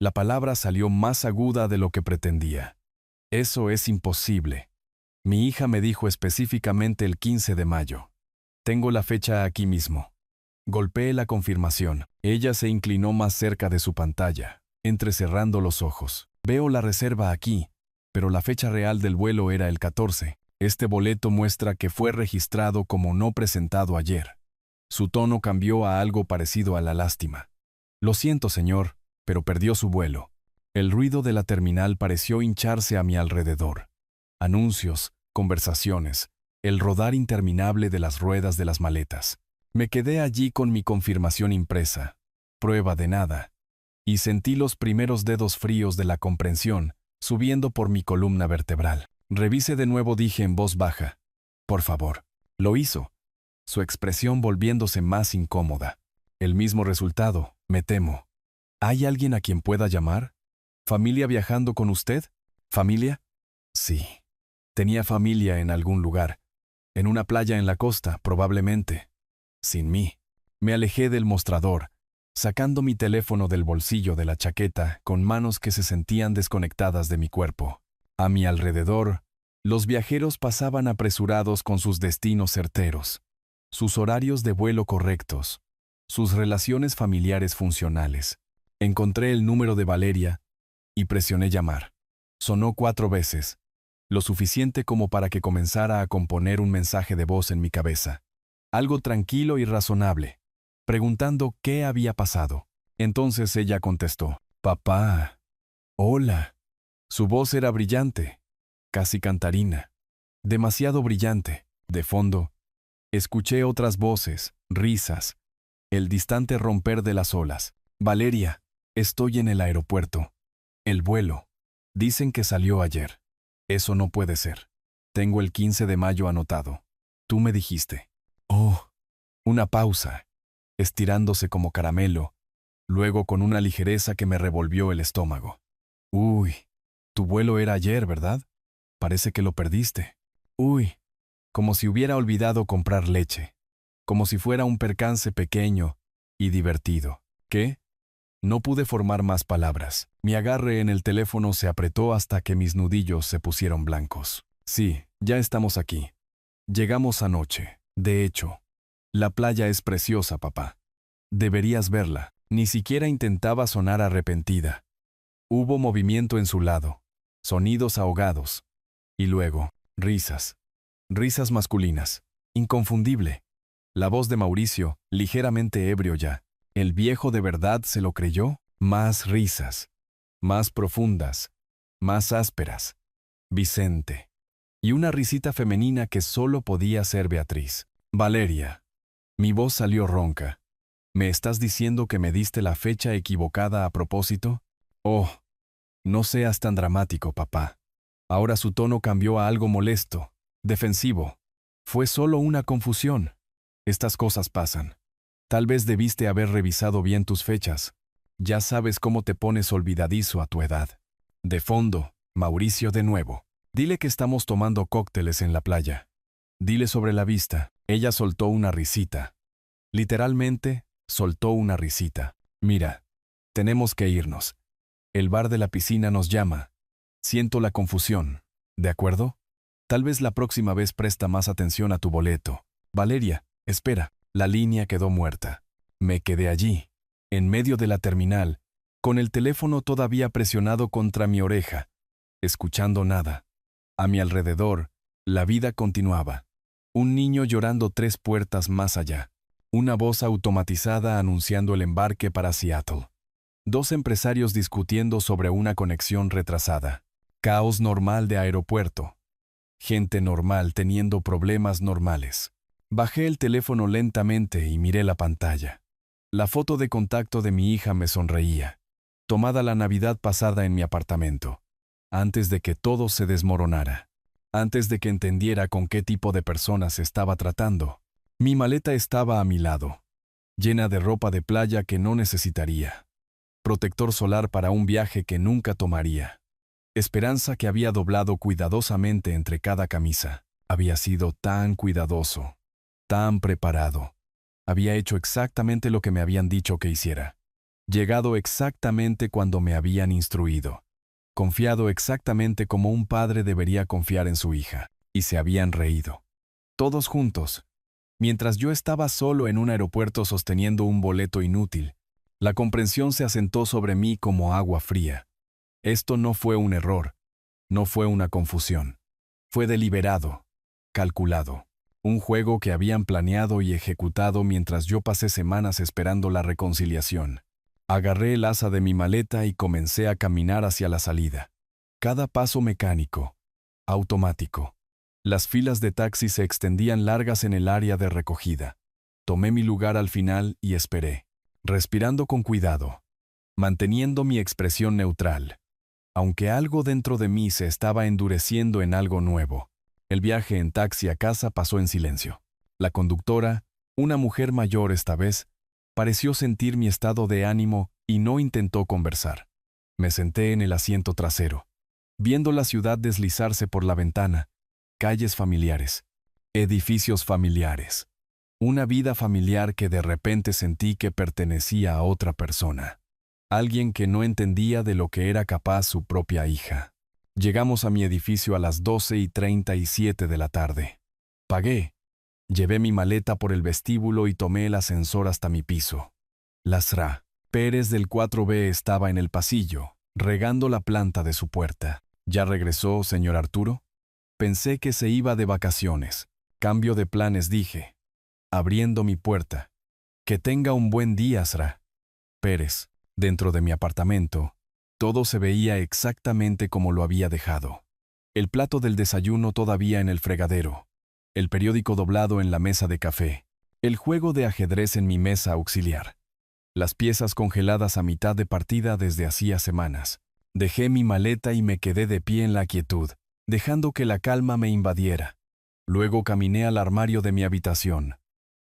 La palabra salió más aguda de lo que pretendía. Eso es imposible. Mi hija me dijo específicamente el 15 de mayo. Tengo la fecha aquí mismo. Golpeé la confirmación. Ella se inclinó más cerca de su pantalla, entrecerrando los ojos. Veo la reserva aquí, pero la fecha real del vuelo era el 14. Este boleto muestra que fue registrado como no presentado ayer. Su tono cambió a algo parecido a la lástima. Lo siento, señor, pero perdió su vuelo. El ruido de la terminal pareció hincharse a mi alrededor. Anuncios, conversaciones, el rodar interminable de las ruedas de las maletas. Me quedé allí con mi confirmación impresa. Prueba de nada. Y sentí los primeros dedos fríos de la comprensión subiendo por mi columna vertebral. Revise de nuevo, dije en voz baja. Por favor. Lo hizo, su expresión volviéndose más incómoda. El mismo resultado, me temo. ¿Hay alguien a quien pueda llamar? ¿Familia viajando con usted? ¿Familia? Sí. Tenía familia en algún lugar. En una playa en la costa, probablemente. Sin mí. Me alejé del mostrador, sacando mi teléfono del bolsillo de la chaqueta con manos que se sentían desconectadas de mi cuerpo. A mi alrededor, los viajeros pasaban apresurados con sus destinos certeros, sus horarios de vuelo correctos, sus relaciones familiares funcionales. Encontré el número de Valeria y presioné llamar. Sonó 4 veces, lo suficiente como para que comenzara a componer un mensaje de voz en mi cabeza. Algo tranquilo y razonable, preguntando qué había pasado. Entonces ella contestó, «Papá, hola». Su voz era brillante, casi cantarina, demasiado brillante. De fondo, escuché otras voces, risas, el distante romper de las olas. «Valeria, estoy en el aeropuerto. El vuelo. Dicen que salió ayer. Eso no puede ser. Tengo el 15 de mayo anotado. Tú me dijiste». «Oh». Una pausa, estirándose como caramelo, luego con una ligereza que me revolvió el estómago. «Uy, tu vuelo era ayer, ¿verdad? Parece que lo perdiste». «Uy», como si hubiera olvidado comprar leche, como si fuera un percance pequeño y divertido. ¿Qué? No pude formar más palabras. Mi agarre en el teléfono se apretó hasta que mis nudillos se pusieron blancos. «Sí, ya estamos aquí. Llegamos anoche. De hecho, la playa es preciosa, papá. Deberías verla». Ni siquiera intentaba sonar arrepentida. Hubo movimiento en su lado, sonidos ahogados. Y luego, risas. Risas masculinas. Inconfundible. La voz de Mauricio, ligeramente ebrio ya. ¿El viejo de verdad se lo creyó? Más risas. Más profundas. Más ásperas. Vicente. Y una risita femenina que solo podía ser Beatriz. «Valeria». Mi voz salió ronca. «¿Me estás diciendo que me diste la fecha equivocada a propósito?» «Oh, no seas tan dramático, papá». Ahora su tono cambió a algo molesto, defensivo. «Fue solo una confusión. Estas cosas pasan. Tal vez debiste haber revisado bien tus fechas. Ya sabes cómo te pones olvidadizo a tu edad». De fondo, Mauricio de nuevo. «Dile que estamos tomando cócteles en la playa. Dile sobre la vista». Ella soltó una risita. Literalmente, soltó una risita. «Mira, tenemos que irnos. El bar de la piscina nos llama. Siento la confusión. ¿De acuerdo? Tal vez la próxima vez presta más atención a tu boleto. Valeria, espera». La línea quedó muerta. Me quedé allí, en medio de la terminal, con el teléfono todavía presionado contra mi oreja, escuchando nada. A mi alrededor, la vida continuaba. Un niño llorando 3 puertas más allá. Una voz automatizada anunciando el embarque para Seattle. 2 empresarios discutiendo sobre una conexión retrasada. Caos normal de aeropuerto. Gente normal teniendo problemas normales. Bajé el teléfono lentamente y miré la pantalla. La foto de contacto de mi hija me sonreía, tomada la Navidad pasada en mi apartamento, antes de que todo se desmoronara, antes de que entendiera con qué tipo de personas estaba tratando. Mi maleta estaba a mi lado, llena de ropa de playa que no necesitaría, protector solar para un viaje que nunca tomaría, esperanza que había doblado cuidadosamente entre cada camisa. Había sido tan cuidadoso, tan preparado. Había hecho exactamente lo que me habían dicho que hiciera. Llegado exactamente cuando me habían instruido. Confiado exactamente como un padre debería confiar en su hija. Y se habían reído. Todos juntos. Mientras yo estaba solo en un aeropuerto sosteniendo un boleto inútil, la comprensión se asentó sobre mí como agua fría. Esto no fue un error, no fue una confusión. Fue deliberado, calculado. Un juego que habían planeado y ejecutado mientras yo pasé semanas esperando la reconciliación. Agarré el asa de mi maleta y comencé a caminar hacia la salida. Cada paso mecánico, automático. Las filas de taxis se extendían largas en el área de recogida. Tomé mi lugar al final y esperé, respirando con cuidado, manteniendo mi expresión neutral. Aunque algo dentro de mí se estaba endureciendo en algo nuevo. El viaje en taxi a casa pasó en silencio. La conductora, una mujer mayor esta vez, pareció sentir mi estado de ánimo y no intentó conversar. Me senté en el asiento trasero, viendo la ciudad deslizarse por la ventana, calles familiares, edificios familiares. Una vida familiar que de repente sentí que pertenecía a otra persona. Alguien que no entendía de lo que era capaz su propia hija. Llegamos a mi edificio a las 12:37 de la tarde. Pagué. Llevé mi maleta por el vestíbulo y tomé el ascensor hasta mi piso. Lasra Pérez del 4B estaba en el pasillo, regando la planta de su puerta. ¿Ya regresó, señor Arturo? Pensé que se iba de vacaciones. Cambio de planes, dije, abriendo mi puerta. Que tenga un buen día, Sra. Pérez. Dentro de mi apartamento, todo se veía exactamente como lo había dejado. El plato del desayuno todavía en el fregadero, el periódico doblado en la mesa de café, el juego de ajedrez en mi mesa auxiliar, las piezas congeladas a mitad de partida desde hacía semanas. Dejé mi maleta y me quedé de pie en la quietud, dejando que la calma me invadiera. Luego caminé al armario de mi habitación.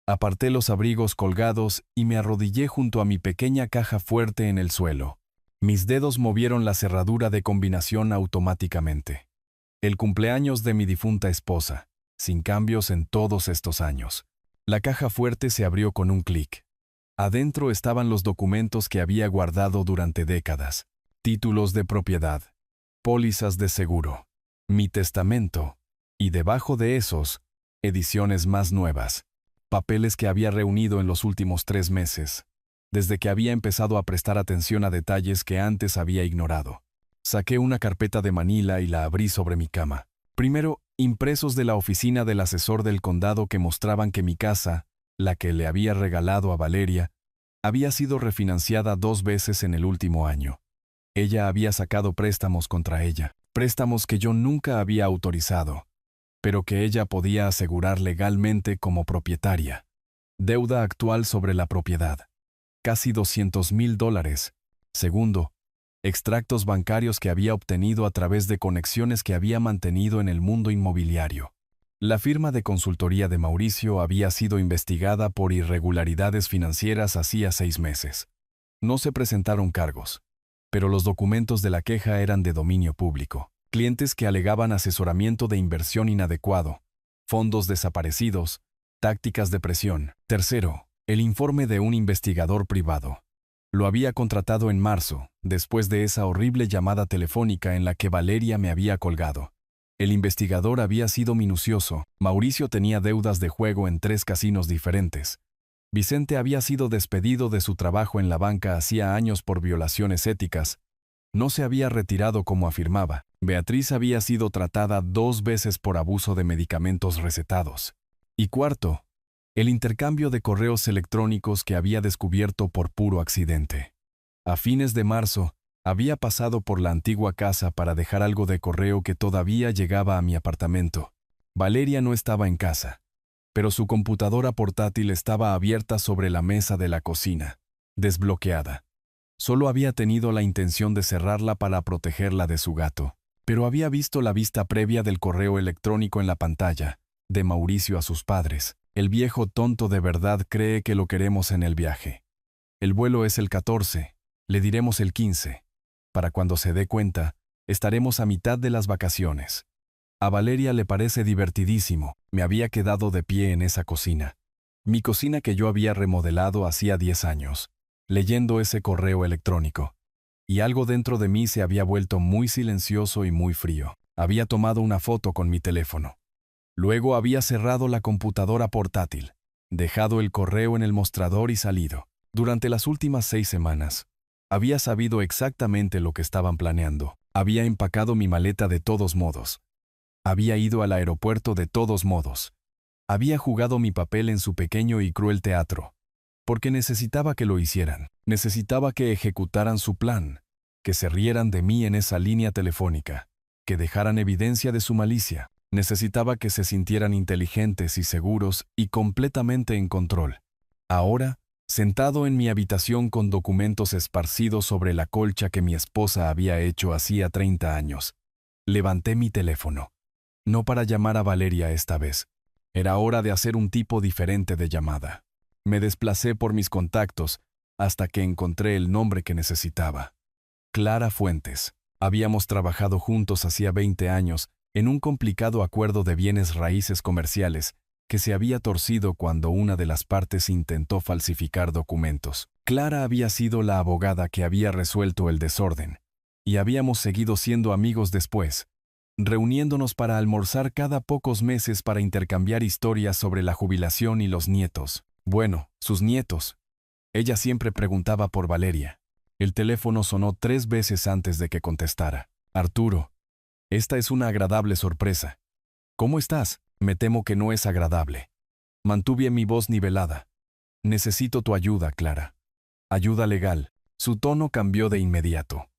Aparté los abrigos colgados y me arrodillé junto a mi pequeña caja fuerte en el suelo. Mis dedos movieron la cerradura de combinación automáticamente. El cumpleaños de mi difunta esposa, sin cambios en todos estos años. La caja fuerte se abrió con un clic. Adentro estaban los documentos que había guardado durante décadas. Títulos de propiedad, pólizas de seguro, mi testamento, y debajo de esos, ediciones más nuevas. Papeles que había reunido en los últimos 3 meses, desde que había empezado a prestar atención a detalles que antes había ignorado. Saqué una carpeta de Manila y la abrí sobre mi cama. Primero, impresos de la oficina del asesor del condado que mostraban que mi casa, la que le había regalado a Valeria, había sido refinanciada 2 veces en el último año. Ella había sacado préstamos contra ella, préstamos que yo nunca había autorizado, pero que ella podía asegurar legalmente como propietaria. Deuda actual sobre la propiedad. Casi $200,000. Segundo, extractos bancarios que había obtenido a través de conexiones que había mantenido en el mundo inmobiliario. La firma de consultoría de Mauricio había sido investigada por irregularidades financieras hacía 6 meses. No se presentaron cargos, pero los documentos de la queja eran de dominio público. Clientes que alegaban asesoramiento de inversión inadecuado, fondos desaparecidos, tácticas de presión. Tercero, el informe de un investigador privado. Lo había contratado en marzo, después de esa horrible llamada telefónica en la que Valeria me había colgado. El investigador había sido minucioso. Mauricio tenía deudas de juego en 3 casinos diferentes. Vicente había sido despedido de su trabajo en la banca hacía años por violaciones éticas. No se había retirado como afirmaba. Beatriz había sido tratada 2 veces por abuso de medicamentos recetados. Y cuarto, el intercambio de correos electrónicos que había descubierto por puro accidente. A fines de marzo, había pasado por la antigua casa para dejar algo de correo que todavía llegaba a mi apartamento. Valeria no estaba en casa, pero su computadora portátil estaba abierta sobre la mesa de la cocina, desbloqueada. Solo había tenido la intención de cerrarla para protegerla de su gato, pero había visto la vista previa del correo electrónico en la pantalla, de Mauricio a sus padres. El viejo tonto de verdad cree que lo queremos en el viaje. El vuelo es el 14, le diremos el 15. Para cuando se dé cuenta, estaremos a mitad de las vacaciones. A Valeria le parece divertidísimo. Me había quedado de pie en esa cocina. Mi cocina que yo había remodelado hacía 10 años, leyendo ese correo electrónico. Y algo dentro de mí se había vuelto muy silencioso y muy frío. Había tomado una foto con mi teléfono. Luego había cerrado la computadora portátil, dejado el correo en el mostrador y salido. Durante las últimas 6 semanas, Había sabido exactamente lo que estaban planeando. Había empacado mi maleta de todos modos. Había ido al aeropuerto de todos modos. Había jugado mi papel en su pequeño y cruel teatro. Porque necesitaba que lo hicieran. Necesitaba que ejecutaran su plan. Que se rieran de mí en esa línea telefónica. Que dejaran evidencia de su malicia. Necesitaba que se sintieran inteligentes y seguros y completamente en control. Ahora, sentado en mi habitación con documentos esparcidos sobre la colcha que mi esposa había hecho hacía 30 años, levanté mi teléfono. No para llamar a Valeria esta vez. Era hora de hacer un tipo diferente de llamada. Me desplacé por mis contactos hasta que encontré el nombre que necesitaba. Clara Fuentes. Habíamos trabajado juntos hacía 20 años en un complicado acuerdo de bienes raíces comerciales que se había torcido cuando una de las partes intentó falsificar documentos. Clara había sido la abogada que había resuelto el desorden, y habíamos seguido siendo amigos después, reuniéndonos para almorzar cada pocos meses para intercambiar historias sobre la jubilación y los nietos. Bueno, sus nietos. Ella siempre preguntaba por Valeria. El teléfono sonó 3 veces antes de que contestara. Arturo, esta es una agradable sorpresa. ¿Cómo estás? Me temo que no es agradable. Mantuve mi voz nivelada. Necesito tu ayuda, Clara. Ayuda legal. Su tono cambió de inmediato.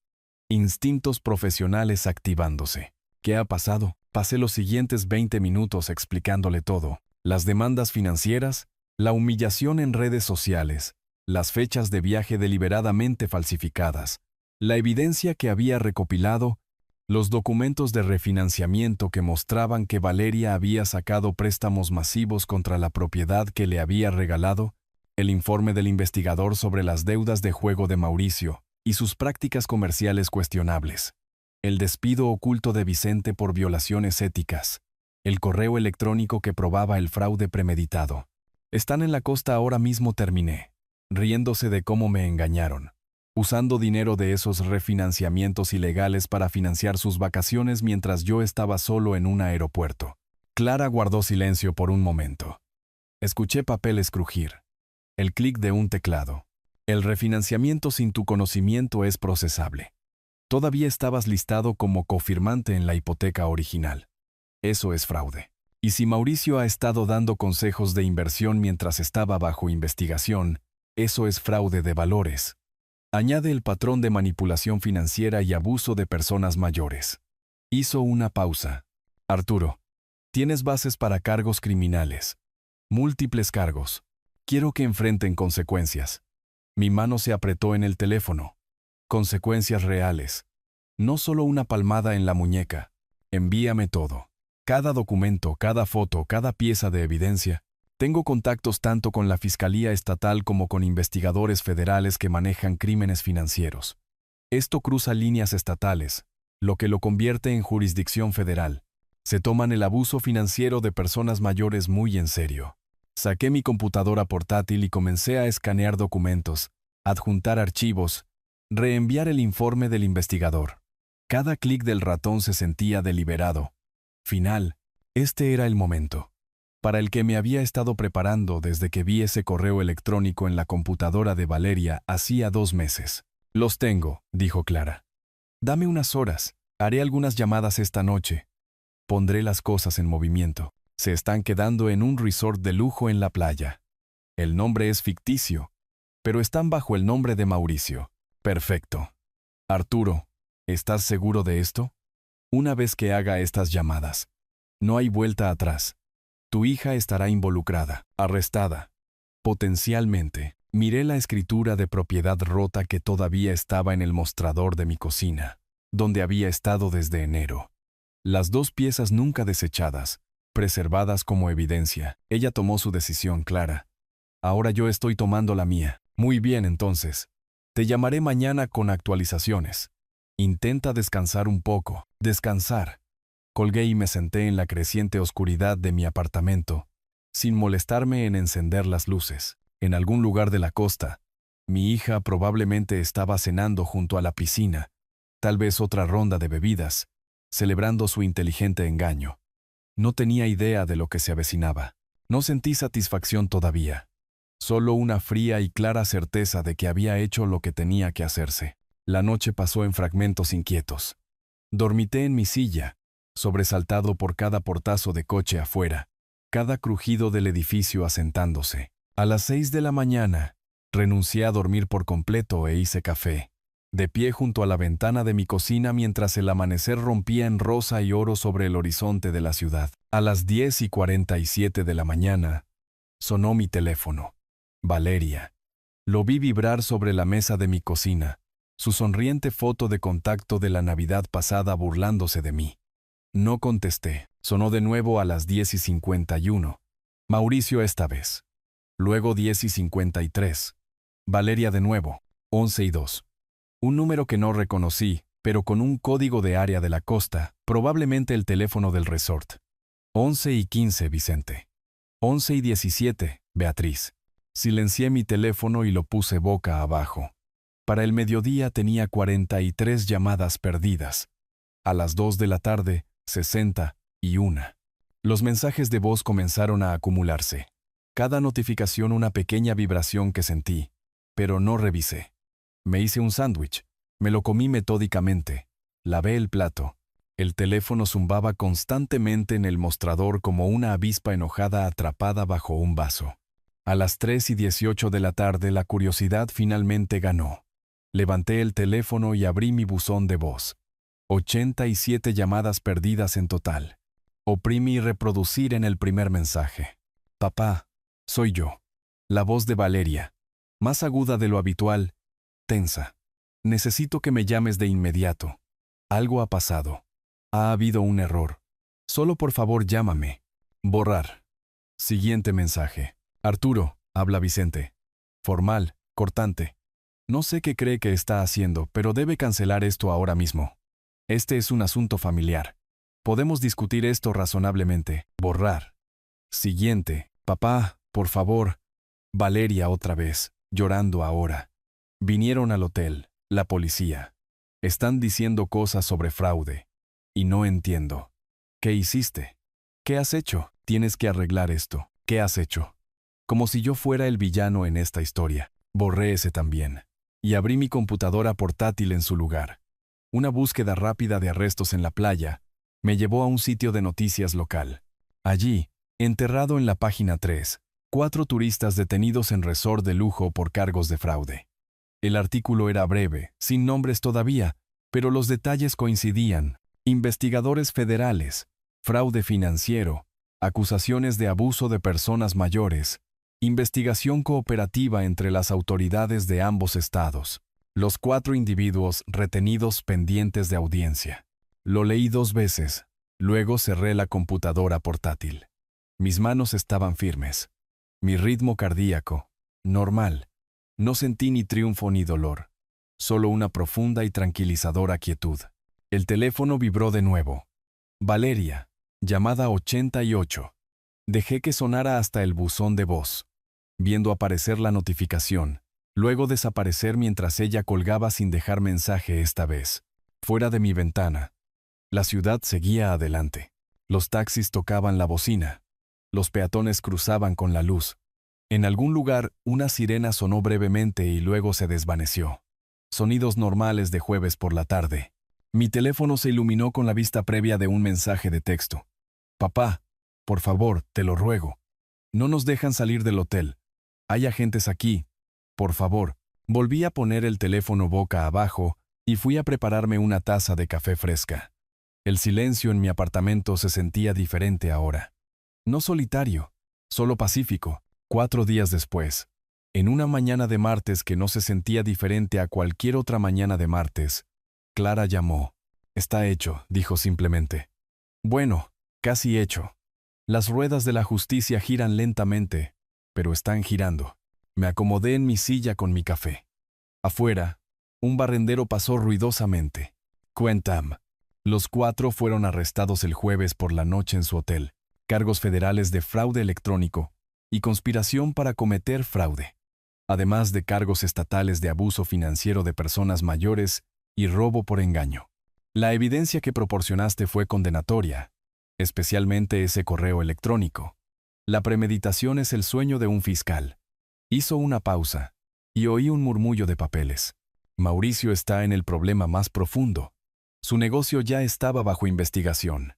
Instintos profesionales activándose. ¿Qué ha pasado? Pasé los siguientes 20 minutos explicándole todo. Las demandas financieras, la humillación en redes sociales, las fechas de viaje deliberadamente falsificadas, la evidencia que había recopilado, los documentos de refinanciamiento que mostraban que Valeria había sacado préstamos masivos contra la propiedad que le había regalado, el informe del investigador sobre las deudas de juego de Mauricio y sus prácticas comerciales cuestionables, el despido oculto de Vicente por violaciones éticas, el correo electrónico que probaba el fraude premeditado. Están en la costa ahora mismo, terminé, riéndose de cómo me engañaron, usando dinero de esos refinanciamientos ilegales para financiar sus vacaciones mientras yo estaba solo en un aeropuerto. Clara guardó silencio por un momento. Escuché papeles crujir. El clic de un teclado. El refinanciamiento sin tu conocimiento es procesable. Todavía estabas listado como cofirmante en la hipoteca original. Eso es fraude. Y si Mauricio ha estado dando consejos de inversión mientras estaba bajo investigación, eso es fraude de valores. Añade el patrón de manipulación financiera y abuso de personas mayores. Hizo una pausa. Arturo, tienes bases para cargos criminales. Múltiples cargos. Quiero que enfrenten consecuencias. Mi mano se apretó en el teléfono. Consecuencias reales. No solo una palmada en la muñeca. Envíame todo. Cada documento, cada foto, cada pieza de evidencia. Tengo contactos tanto con la Fiscalía Estatal como con investigadores federales que manejan crímenes financieros. Esto cruza líneas estatales, lo que lo convierte en jurisdicción federal. Se toman el abuso financiero de personas mayores muy en serio. Saqué mi computadora portátil y comencé a escanear documentos, adjuntar archivos, reenviar el informe del investigador. Cada clic del ratón se sentía deliberado. Final. Este era el momento para el que me había estado preparando desde que vi ese correo electrónico en la computadora de Valeria hacía 2 meses. Los tengo, dijo Clara. Dame unas horas, haré algunas llamadas esta noche. Pondré las cosas en movimiento. Se están quedando en un resort de lujo en la playa. El nombre es ficticio, pero están bajo el nombre de Mauricio. Perfecto. Arturo, ¿estás seguro de esto? Una vez que haga estas llamadas, no hay vuelta atrás. Tu hija estará involucrada, arrestada. Potencialmente. Miré la escritura de propiedad rota que todavía estaba en el mostrador de mi cocina, donde había estado desde enero. Las 2 piezas nunca desechadas, preservadas como evidencia. Ella tomó su decisión, Clara. Ahora yo estoy tomando la mía. Muy bien, entonces. Te llamaré mañana con actualizaciones. Intenta descansar un poco. Descansar. Colgué y me senté en la creciente oscuridad de mi apartamento, sin molestarme en encender las luces. En algún lugar de la costa, mi hija probablemente estaba cenando junto a la piscina, tal vez otra ronda de bebidas, celebrando su inteligente engaño. No tenía idea de lo que se avecinaba. No sentí satisfacción todavía. Solo una fría y clara certeza de que había hecho lo que tenía que hacerse. La noche pasó en fragmentos inquietos. Dormité en mi silla, sobresaltado por cada portazo de coche afuera, cada crujido del edificio asentándose. A las 6 de la mañana, renuncié a dormir por completo e hice café, de pie junto a la ventana de mi cocina mientras el amanecer rompía en rosa y oro sobre el horizonte de la ciudad. A las 10:47 de la mañana, sonó mi teléfono. Valeria. Lo vi vibrar sobre la mesa de mi cocina, su sonriente foto de contacto de la Navidad pasada burlándose de mí. No contesté. Sonó de nuevo a las 10:51. Mauricio esta vez. Luego 10:53. Valeria de nuevo. 11:02. Un número que no reconocí, pero con un código de área de la costa, probablemente el teléfono del resort. 11:15, Vicente. 11:17, Beatriz. Silencié mi teléfono y lo puse boca abajo. Para el mediodía tenía 43 llamadas perdidas. A las 2 de la tarde, 61. Los mensajes de voz comenzaron a acumularse. Cada notificación una pequeña vibración que sentí, pero no revisé. Me hice un sándwich, me lo comí metódicamente, lavé el plato. El teléfono zumbaba constantemente en el mostrador como una avispa enojada atrapada bajo un vaso. A las 3:18 de la tarde la curiosidad finalmente ganó. Levanté el teléfono y abrí mi buzón de voz. 87 llamadas perdidas en total. Oprimí reproducir en el primer mensaje. Papá, soy yo. La voz de Valeria, más aguda de lo habitual, tensa. Necesito que me llames de inmediato. Algo ha pasado. Ha habido un error. Solo por favor llámame. Borrar. Siguiente mensaje. Arturo, habla Vicente. Formal, cortante. No sé qué cree que está haciendo, pero debe cancelar esto ahora mismo. Este es un asunto familiar. Podemos discutir esto razonablemente. Borrar. Siguiente. Papá, por favor. Valeria otra vez, llorando ahora. Vinieron al hotel, la policía. Están diciendo cosas sobre fraude. Y no entiendo. ¿Qué hiciste? ¿Qué has hecho? Tienes que arreglar esto. ¿Qué has hecho? Como si yo fuera el villano en esta historia. Borré ese también. Y abrí mi computadora portátil en su lugar. Una búsqueda rápida de arrestos en la playa me llevó a un sitio de noticias local. Allí, enterrado en la página 3, 4 turistas detenidos en resort de lujo por cargos de fraude. El artículo era breve, sin nombres todavía, pero los detalles coincidían. Investigadores federales, fraude financiero, acusaciones de abuso de personas mayores, investigación cooperativa entre las autoridades de ambos estados. Los 4 individuos retenidos pendientes de audiencia. Lo leí 2 veces, luego cerré la computadora portátil. Mis manos estaban firmes. Mi ritmo cardíaco, normal. No sentí ni triunfo ni dolor, solo una profunda y tranquilizadora quietud. El teléfono vibró de nuevo. Valeria, llamada 88. Dejé que sonara hasta el buzón de voz, viendo aparecer la notificación, luego desaparecer mientras ella colgaba sin dejar mensaje esta vez. Fuera de mi ventana, la ciudad seguía adelante. Los taxis tocaban la bocina. Los peatones cruzaban con la luz. En algún lugar, una sirena sonó brevemente y luego se desvaneció. Sonidos normales de jueves por la tarde. Mi teléfono se iluminó con la vista previa de un mensaje de texto. Papá, por favor, te lo ruego. No nos dejan salir del hotel. Hay agentes aquí. Por favor. Volví a poner el teléfono boca abajo y fui a prepararme una taza de café fresca. El silencio en mi apartamento se sentía diferente ahora. No solitario, solo pacífico. 4 días después, en una mañana de martes que no se sentía diferente a cualquier otra mañana de martes, Clara llamó. Está hecho, dijo simplemente. Bueno, casi hecho. Las ruedas de la justicia giran lentamente, pero están girando. Me acomodé en mi silla con mi café. Afuera, un barrendero pasó ruidosamente. Cuentam. Los 4 fueron arrestados el jueves por la noche en su hotel. Cargos federales de fraude electrónico y conspiración para cometer fraude, además de cargos estatales de abuso financiero de personas mayores y robo por engaño. La evidencia que proporcionaste fue condenatoria, especialmente ese correo electrónico. La premeditación es el sueño de un fiscal. Hizo una pausa, y oí un murmullo de papeles. Mauricio está en el problema más profundo. Su negocio ya estaba bajo investigación.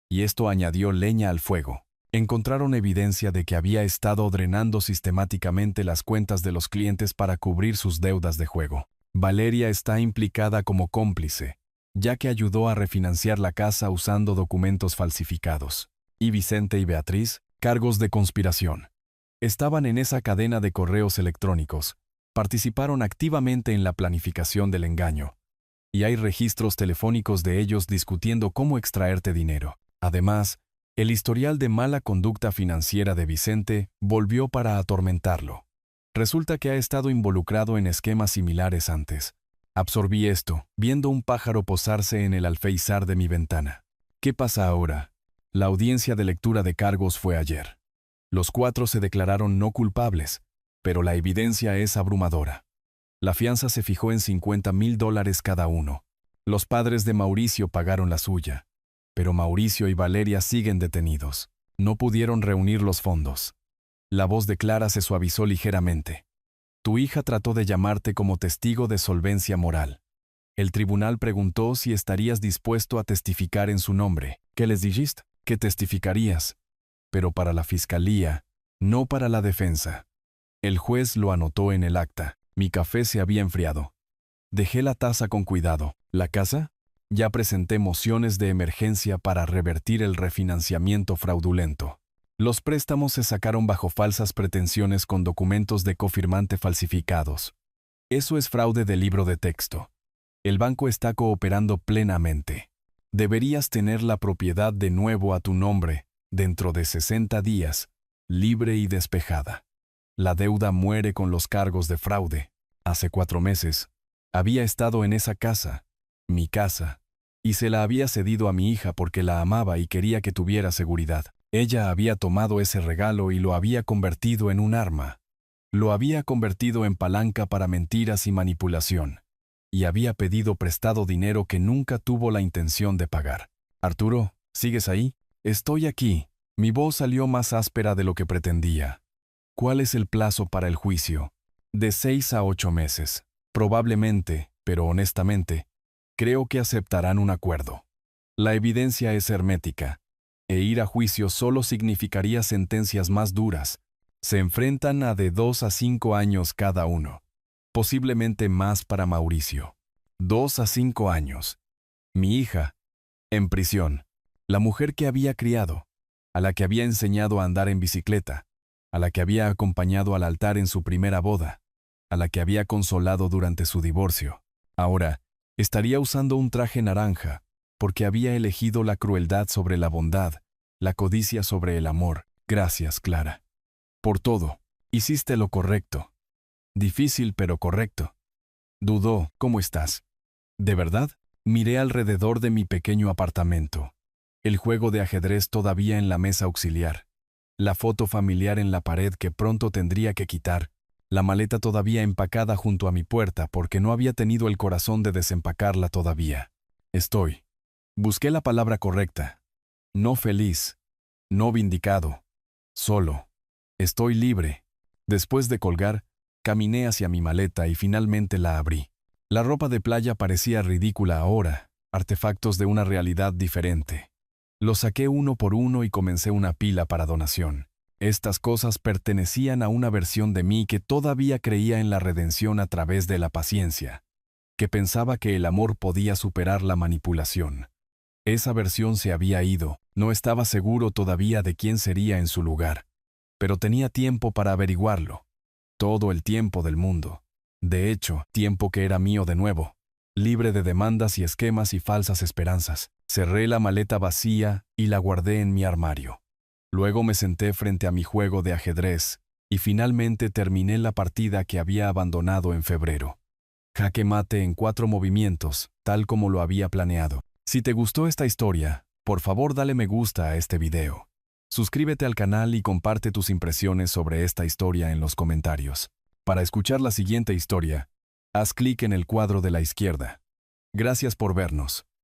Y esto añadió leña al fuego. Encontraron evidencia de que había estado drenando sistemáticamente las cuentas de los clientes para cubrir sus deudas de juego. Valeria está implicada como cómplice, ya que ayudó a refinanciar la casa usando documentos falsificados. Y Vicente y Beatriz, cargos de conspiración. Estaban en esa cadena de correos electrónicos. Participaron activamente en la planificación del engaño. Y hay registros telefónicos de ellos discutiendo cómo extraerte dinero. Además, el historial de mala conducta financiera de Vicente volvió para atormentarlo. Resulta que ha estado involucrado en esquemas similares antes. Absorbí esto, viendo un pájaro posarse en el alféizar de mi ventana. ¿Qué pasa ahora? La audiencia de lectura de cargos fue ayer. Los 4 se declararon no culpables, pero la evidencia es abrumadora. La fianza se fijó en $50,000 cada uno. Los padres de Mauricio pagaron la suya. Pero Mauricio y Valeria siguen detenidos. No pudieron reunir los fondos. La voz de Clara se suavizó ligeramente. Tu hija trató de llamarte como testigo de solvencia moral. El tribunal preguntó si estarías dispuesto a testificar en su nombre. ¿Qué les dijiste? Que testificarías. Pero para la fiscalía, no para la defensa. El juez lo anotó en el acta. Mi café se había enfriado. Dejé la taza con cuidado. ¿La casa? Ya presenté mociones de emergencia para revertir el refinanciamiento fraudulento. Los préstamos se sacaron bajo falsas pretensiones con documentos de cofirmante falsificados. Eso es fraude de libro de texto. El banco está cooperando plenamente. Deberías tener la propiedad de nuevo a tu nombre, dentro de 60 días, libre y despejada. La deuda muere con los cargos de fraude. Hace 4 meses, había estado en esa casa, mi casa, y se la había cedido a mi hija porque la amaba y quería que tuviera seguridad. Ella había tomado ese regalo y lo había convertido en un arma. Lo había convertido en palanca para mentiras y manipulación. Y había pedido prestado dinero que nunca tuvo la intención de pagar. Arturo, ¿sigues ahí? Estoy aquí. Mi voz salió más áspera de lo que pretendía. ¿Cuál es el plazo para el juicio? De 6 a 8 meses. Probablemente, pero honestamente, creo que aceptarán un acuerdo. La evidencia es hermética, e ir a juicio solo significaría sentencias más duras. Se enfrentan a de 2 a 5 años cada uno. Posiblemente más para Mauricio. 2 a 5 años. Mi hija, en prisión. La mujer que había criado, a la que había enseñado a andar en bicicleta, a la que había acompañado al altar en su primera boda, a la que había consolado durante su divorcio. Ahora, estaría usando un traje naranja, porque había elegido la crueldad sobre la bondad, la codicia sobre el amor. Gracias, Clara. Por todo, hiciste lo correcto. Difícil pero correcto. Dudó, ¿cómo estás? ¿De verdad? Miré alrededor de mi pequeño apartamento. El juego de ajedrez todavía en la mesa auxiliar. La foto familiar en la pared que pronto tendría que quitar. La maleta todavía empacada junto a mi puerta porque no había tenido el corazón de desempacarla todavía. Estoy. Busqué la palabra correcta. No feliz. No vindicado. Solo. Estoy libre. Después de colgar, caminé hacia mi maleta y finalmente la abrí. La ropa de playa parecía ridícula ahora, artefactos de una realidad diferente. Los saqué uno por uno y comencé una pila para donación. Estas cosas pertenecían a una versión de mí que todavía creía en la redención a través de la paciencia, que pensaba que el amor podía superar la manipulación. Esa versión se había ido, no estaba seguro todavía de quién sería en su lugar, pero tenía tiempo para averiguarlo. Todo el tiempo del mundo. De hecho, tiempo que era mío de nuevo, libre de demandas y esquemas y falsas esperanzas. Cerré la maleta vacía y la guardé en mi armario. Luego me senté frente a mi juego de ajedrez y finalmente terminé la partida que había abandonado en febrero. Jaque mate en 4 movimientos, tal como lo había planeado. Si te gustó esta historia, por favor dale me gusta a este video. Suscríbete al canal y comparte tus impresiones sobre esta historia en los comentarios. Para escuchar la siguiente historia, haz clic en el cuadro de la izquierda. Gracias por vernos.